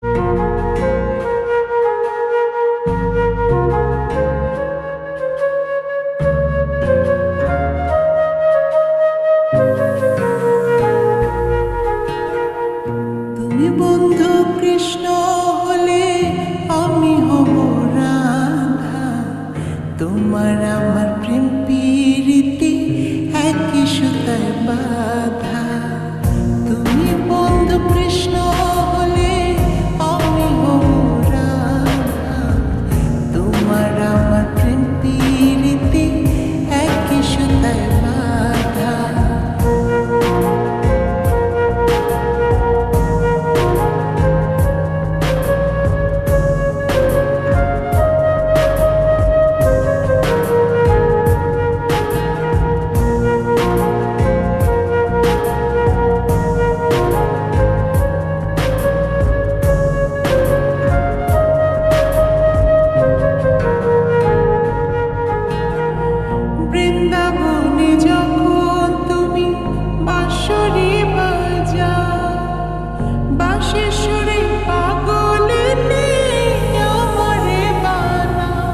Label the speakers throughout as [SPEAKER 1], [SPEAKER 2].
[SPEAKER 1] তুমি বন্ধু কৃষ্ণ হলে আমি হব রাধা, তোমার আমার প্রেম প্রীতি একই সুতায় বাঁধা। তুমি বন্ধু কৃষ্ণ হলে আমি হব রাধা, তোমার আমার প্রেম প্রীতি একই সুতায় বাঁধা। বৃন্দাবনে যখন তুমি বাঁশরি বাজাও, বাঁশির সুরে পাগলে নিয়ে আমারে বানাও।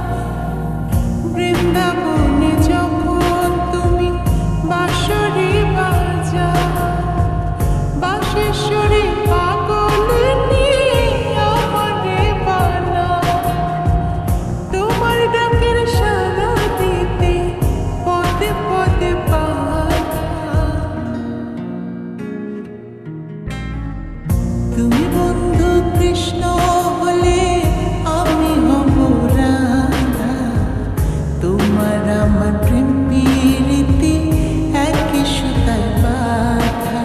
[SPEAKER 1] বৃন্দাবনে যখন তুমি বাঁশরি বাজাও, বাঁশির সুরে পাগলে নিয়ে আমারে বানাও। তোমার ডাকের সাড়া দিতে পদে পদে বাধা। তুমি বন্ধু কৃষ্ণ হলে আমি হব রাধা, তোমার আমার প্রেম প্রীতি একই সুতায় বাঁধা।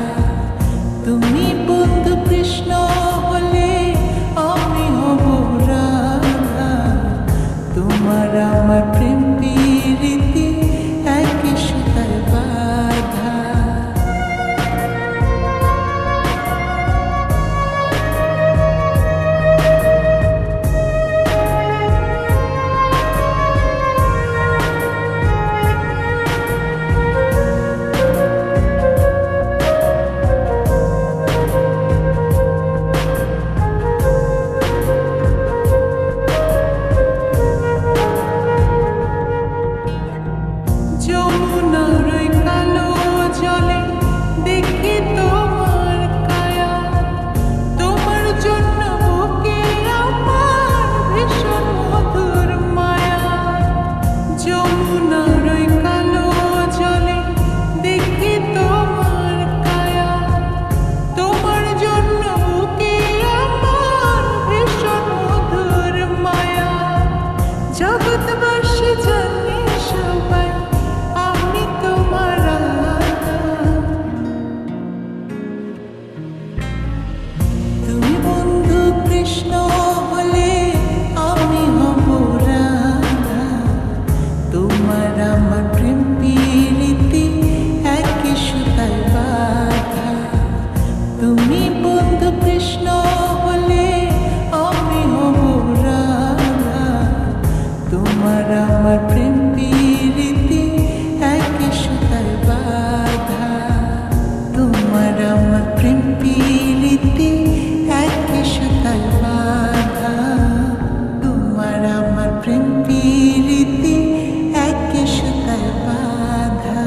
[SPEAKER 1] তুমি বন্ধু কৃষ্ণ হলে আমি হব রাধা, তোমার আমার প্রেম প্রীতি একই সুতায় বাঁধা। যমুনার ওই কালো জলে দেখি তোমার কায়া, তোমার জন্য বুকে আমার ভীষণ মধুর মায়া। যমুনার ওই কালো জলে দেখি তোমার কায়া, তোমার জন্য বুকে আমার ভীষণ মধুর মায়া। জগৎবাসী জানে সবাই আমি তোমার রাধা। তুমি বন্ধু কৃষ্ণ হলে আমি হব রাধা, তোমার আমার প্রেম প্রীতি একই সুতায় বাঁধা। তুমি বন্ধু কৃষ্ণ হলে আমি হব রাধা, তোমার আমার প্রেম প্রীতি একই সুতায় বাঁধা। তোমার আমার প্রেম প্রীতি একই সুতায় বাঁধা, তোমার আমার প্রেম প্রীতি একই সুতায় বাঁধা।